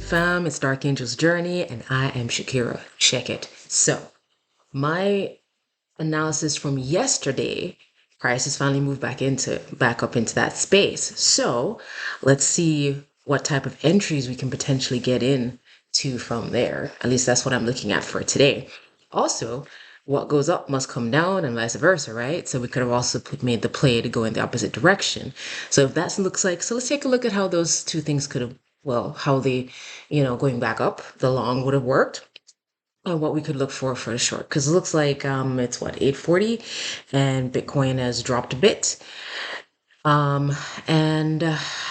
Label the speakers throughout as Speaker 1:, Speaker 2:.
Speaker 1: fam? It's Dark Angel's Journey, and I am Shakira. Check it. So, my analysis from yesterday, price has finally moved back up into that space. So, let's see what type of entries we can potentially get in to from there. At least that's what I'm looking at for today. Also, what goes up must come down and vice versa, right? So we could have also made the play to go in the opposite direction. So if that looks like, so let's take a look at how those two things could have, well, how the, going back up, the long would have worked and what we could look for the short. Because it looks like it's what, 840 and Bitcoin has dropped a bit. Um, and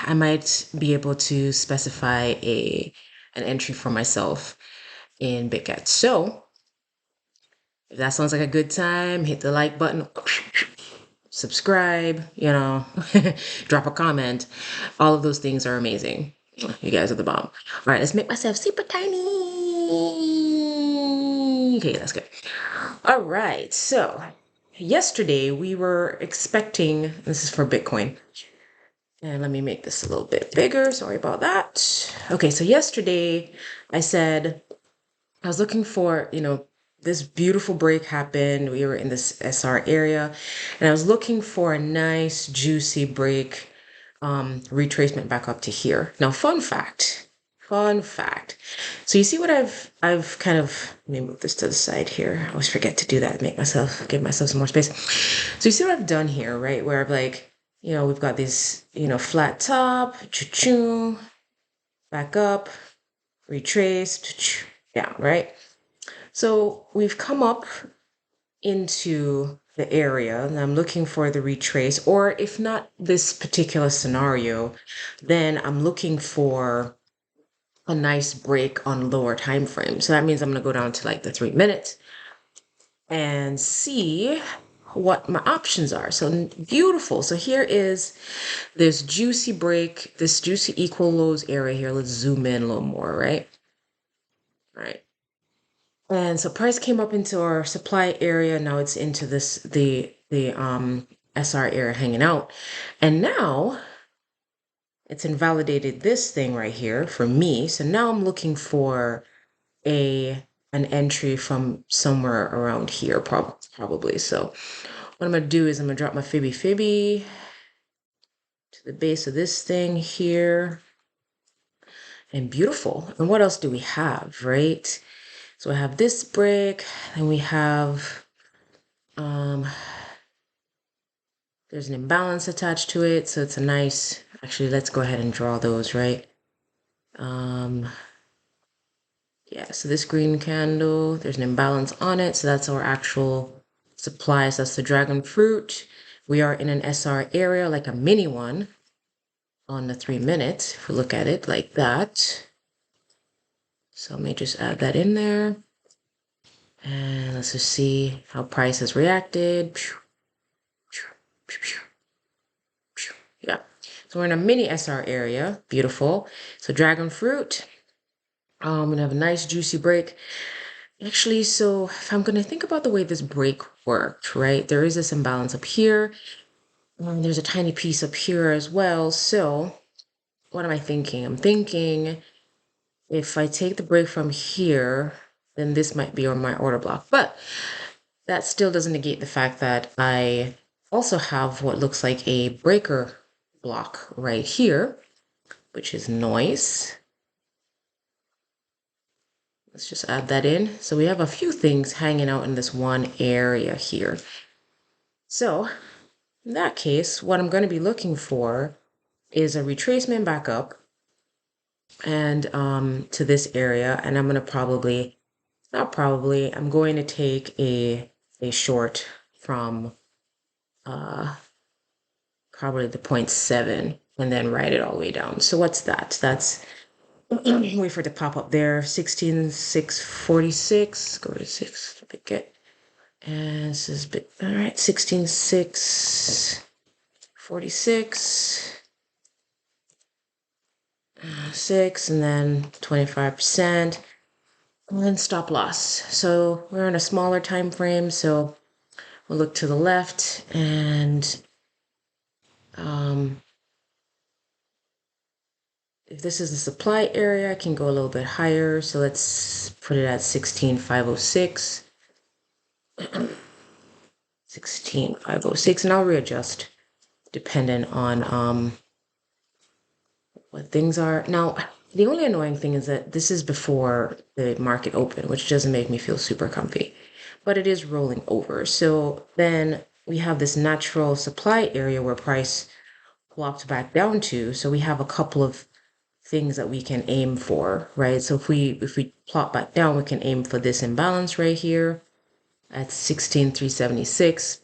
Speaker 1: I might be able to specify an entry for myself in BitGet. So if that sounds like a good time, hit the like button, subscribe, drop a comment. All of those things are amazing. You guys are the bomb. All right, let's make myself super tiny. Okay, that's good. All right, so yesterday we were expecting, this is for Bitcoin. And let me make this a little bit bigger. Sorry about that. Okay, so yesterday I said I was looking for, this beautiful break happened. We were in this SR area, and I was looking for a nice, juicy break, retracement back up to here. Now, fun fact. So you see what I've kind of, let me move this to the side here. I always forget to do that, give myself some more space. So you see what I've done here, right? Where I've like, we've got this, flat top, choo-choo, back up, retrace, yeah, right? So we've come up into the area and I'm looking for the retrace, or if not this particular scenario, then I'm looking for a nice break on lower time frame. So that means I'm going to go down to like the 3 minutes and see what my options are. So beautiful. So here is this juicy break, this juicy equal lows area here. Let's zoom in a little more, right? All right. And so price came up into our supply area. Now it's into the SR area hanging out. And now it's invalidated this thing right here for me. So now I'm looking for an entry from somewhere around here, probably. So what I'm gonna do is I'm gonna drop my Fibby to the base of this thing here. And beautiful. And what else do we have, right? So I have this brick, and we have there's an imbalance attached to it, so it's a nice, actually, let's go ahead and draw those, right? Yeah, so this green candle, there's an imbalance on it, so that's our actual supplies. That's the dragon fruit. We are in an SR area, like a mini one on the 3 minutes, if we look at it like that. So let me just add that in there. And let's just see how price has reacted. Yeah. So we're in a mini SR area. Beautiful. So dragon fruit. I'm gonna have a nice juicy break. Actually, so if I'm gonna think about the way this break worked, right? There is this imbalance up here. There's a tiny piece up here as well. So what am I thinking? I'm thinking if I take the break from here, then this might be on my order block. But that still doesn't negate the fact that I also have what looks like a breaker block right here, which is noise. Let's just add that in. So we have a few things hanging out in this one area here. So in that case, what I'm going to be looking for is a retracement back up and to this area. And I'm going to I'm going to take a short from probably the 0.7 and then write it all the way down. So what's that? That's wait for it to pop up there. 16,646. Go to 6 to pick it. And this is bit, all right, 16,646. 6 and then 25%. And then stop loss. So we're in a smaller time frame, so we'll look to the left and if this is the supply area, I can go a little bit higher. So let's put it at 16,506. 16,506, and I'll readjust dependent on what things are. Now, the only annoying thing is that this is before the market open, which doesn't make me feel super comfy, but it is rolling over. So then we have this natural supply area where price flopped back down to. So we have a couple of things that we can aim for, right? So if we plot back down, we can aim for this imbalance right here at 16,376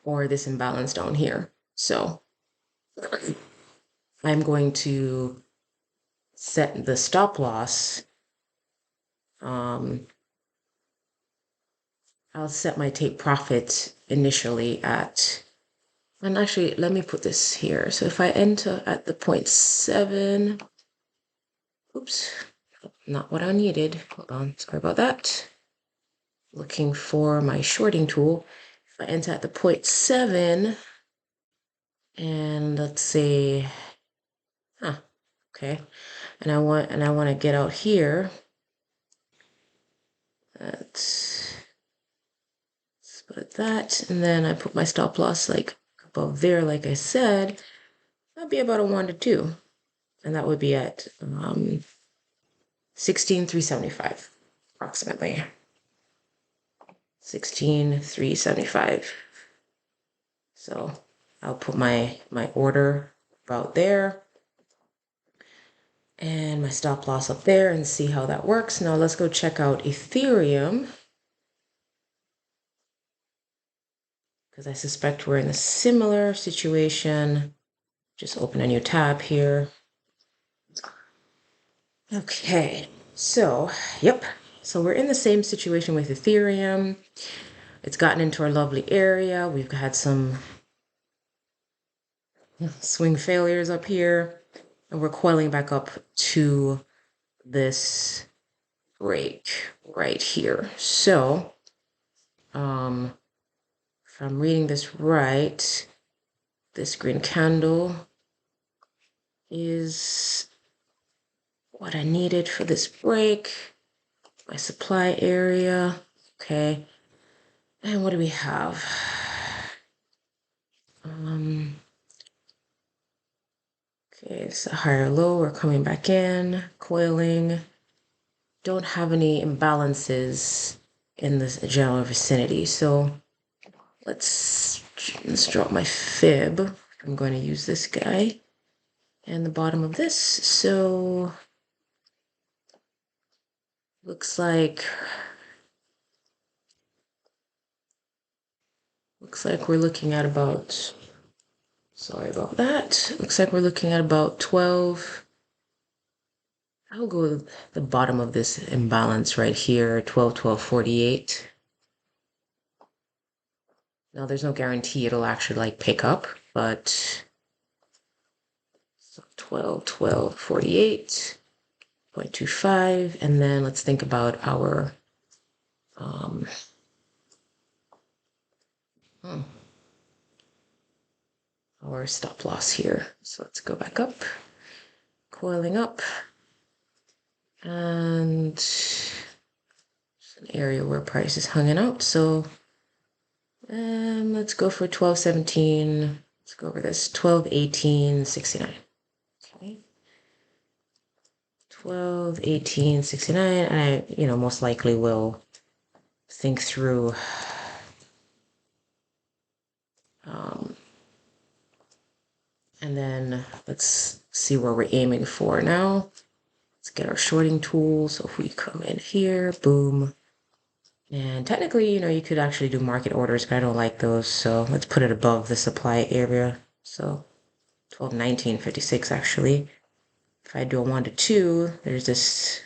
Speaker 1: or this imbalance down here. So I'm going to set the stop loss. I'll set my take profit initially at, and actually let me put this here. So if I enter at the 0.7, oops, not what I needed. Hold on, sorry about that. Looking for my shorting tool. If I enter at the 0.7, and let's say, okay, and I want to get out here. Let's put that, and then I put my stop loss like above there, like I said. That'd be about a 1 to 2, and that would be at 16,375 approximately. 16,375. So I'll put my order about there and my stop loss up there and see how that works. Now let's go check out Ethereum, because I suspect we're in a similar situation. Just open a new tab here. Okay, so yep. So we're in the same situation with Ethereum. It's gotten into our lovely area. We've had some swing failures up here, and we're coiling back up to this break right here. So, if I'm reading this right, this green candle is what I needed for this break. My supply area. Okay. And what do we have? Okay, it's a higher low. We're coming back in, coiling. Don't have any imbalances in this general vicinity. So let's drop my fib. I'm going to use this guy and the bottom of this. So looks like we're looking at about, sorry about that. Looks like we're looking at about 12. I'll go with the bottom of this imbalance right here, 12, 12.48. Now there's no guarantee it'll actually like pick up, but so 12, 12.48.25. And then let's think about our stop loss here. So let's go back up, coiling up, and it's an area where price is hanging out. So let's go for 12.17. Let's go over this 12.18.69. Okay. 12.18.69, and I, most likely will think through and then let's see where we're aiming for now. Let's get our shorting tool. So if we come in here, boom. And technically, you could actually do market orders, but I don't like those. So let's put it above the supply area. So 12.19.56 actually. If I do a 1 to 2, there's this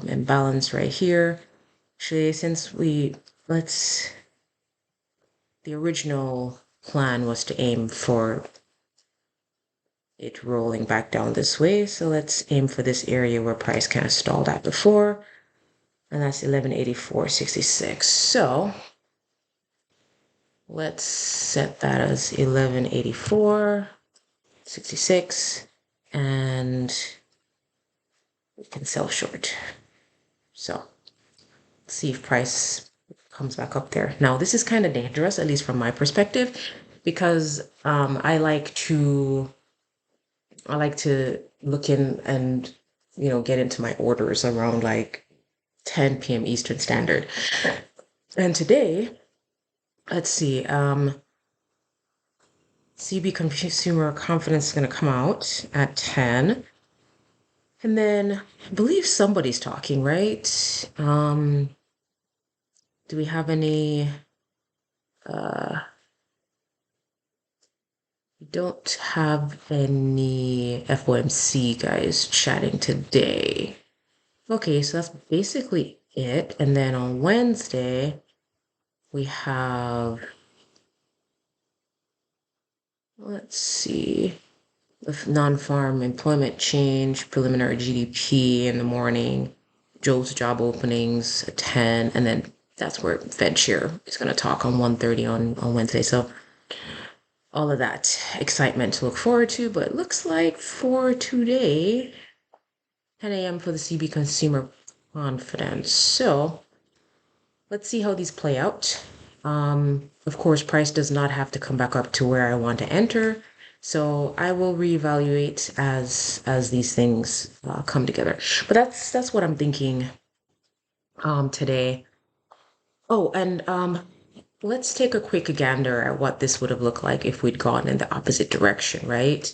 Speaker 1: imbalance right here. Actually, since the original plan was to aim for it rolling back down this way. So let's aim for this area where price kind of stalled at before. And that's 1184.66. So let's set that as 1184.66. And and we can sell short. So let's see if price comes back up there. Now, this is kind of dangerous, at least from my perspective, because I like to look in and get into my orders around like 10 p.m. Eastern Standard. And today, let's see, CB Consumer Confidence is going to come out at 10. And then I believe somebody's talking, right? Do we have any we don't have any FOMC guys chatting today. Okay, so that's basically it. And then on Wednesday, we have, let's see, the non-farm employment change, preliminary GDP in the morning, Joe's job openings at 10, and then that's where Fed Chair is going to talk on 1:30 on Wednesday. So all of that excitement to look forward to, but it looks like for today, 10 a.m. for the CB Consumer Confidence. So let's see how these play out. Of course, price does not have to come back up to where I want to enter. So I will reevaluate as these things come together. But that's what I'm thinking today. Oh, and let's take a quick gander at what this would have looked like if we'd gone in the opposite direction, right?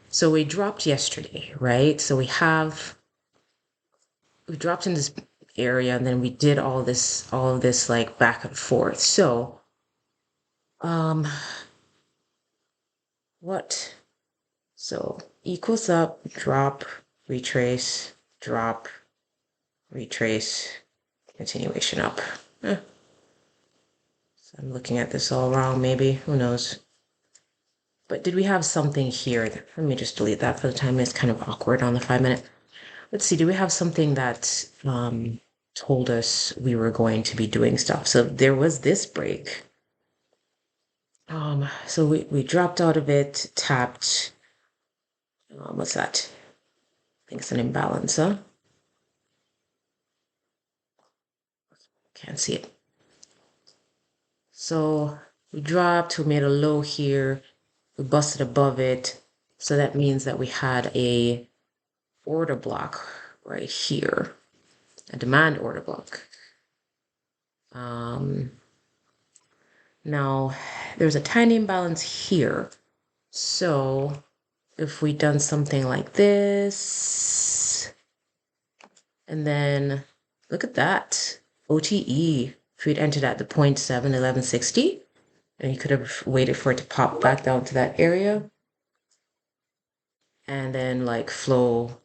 Speaker 1: So we dropped yesterday, right? So we dropped in this area and then we did all of this like back and forth. So um what so equals up, drop, retrace, drop, retrace, continuation up. So I'm looking at this all wrong, maybe. Who knows? But did we have something here? Let me just delete that for the time. It's kind of awkward on the 5 minute. Let's see, do we have something that told us we were going to be doing stuff? So there was this break. So we dropped out of it, tapped. What's that? I think it's an imbalance, huh? Can't see it. So we dropped, we made a low here, we busted above it. So that means that we had a order block right here, a demand order block. Now there's a tiny imbalance here. So if we'd done something like this, and then look at that, OTE, if we'd entered at the 0.7, 1160, and you could have waited for it to pop back down to that area, and then like flow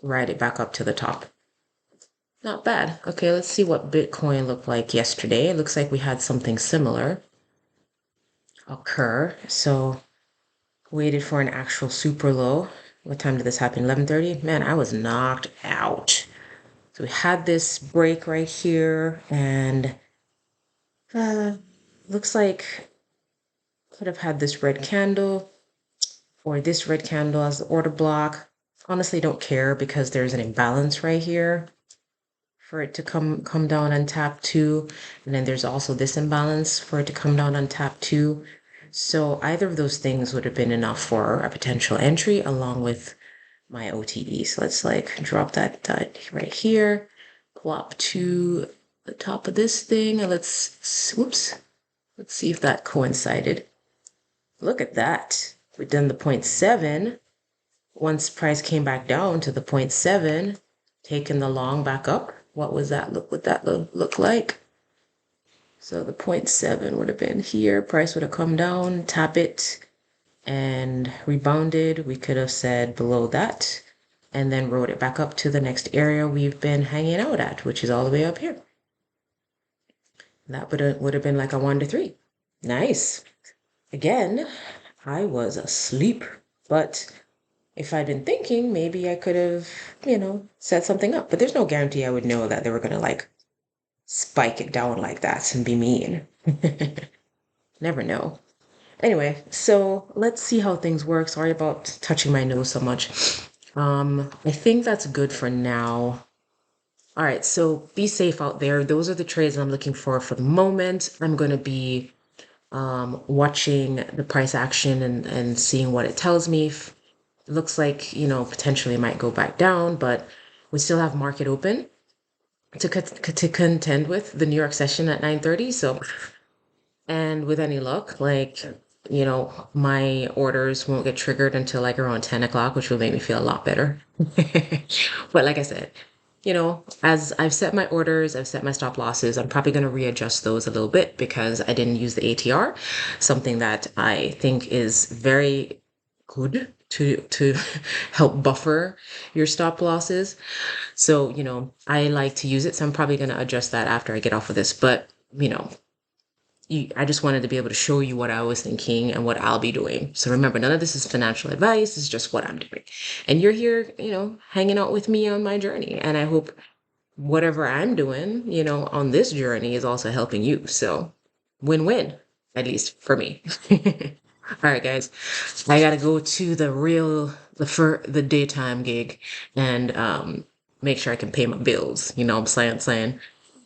Speaker 1: right it back up to the top. Not bad. Okay, let's see what Bitcoin looked like yesterday. It looks like we had something similar occur. So waited for an actual super low. What time did this happen? 11:30? Man, I was knocked out. So we had this break right here, and looks like could have had this red candle or this red candle as the order block. Honestly, don't care because there's an imbalance right here for it to come down and tap two, and then there's also this imbalance for it to come down and tap two. So either of those things would have been enough for a potential entry along with my OTE. So let's like drop that right here, plop to the top of this thing, and let's see if that coincided. Look at that. We've done the 0.7. Once price came back down to the 0.7, taking the long back up. What was that look like? So the 0.7 would have been here. Price would have come down, tap it, and rebounded. We could have said below that, and then rode it back up to the next area we've been hanging out at, which is all the way up here. That would have been like a 1 to 3. Nice. Again, I was asleep, but if I'd been thinking, maybe I could have, set something up. But there's no guarantee I would know that they were going to like spike it down like that and be mean. Never know. Anyway, so let's see how things work. Sorry about touching my nose so much. I think that's good for now. All right, so be safe out there. Those are the trades I'm looking for the moment. I'm going to be watching the price action and seeing what it tells me. It looks like, potentially it might go back down, but we still have market open to contend with the New York session at 9:30. So, and with any luck, like, my orders won't get triggered until like around 10 o'clock, which will make me feel a lot better. But like I said, as I've set my orders, I've set my stop losses, I'm probably going to readjust those a little bit because I didn't use the ATR, something that I think is very good to help buffer your stop losses. So, I like to use it, so I'm probably going to adjust that after I get off of this. But, I just wanted to be able to show you what I was thinking and what I'll be doing. So remember, none of this is financial advice. It's just what I'm doing. And you're here, hanging out with me on my journey. And I hope whatever I'm doing, on this journey is also helping you. So win-win, at least for me. All right, guys, I gotta go to the daytime gig and make sure I can pay my bills. You know what I'm saying?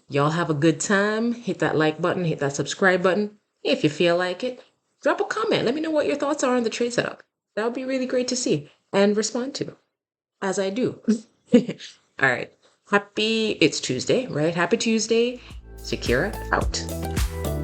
Speaker 1: Y'all have a good time. Hit that like button, hit that subscribe button. If you feel like it, drop a comment. Let me know what your thoughts are on the trade setup. That would be really great to see and respond to, as I do. All right. It's Tuesday, right? Happy Tuesday. Sakura out.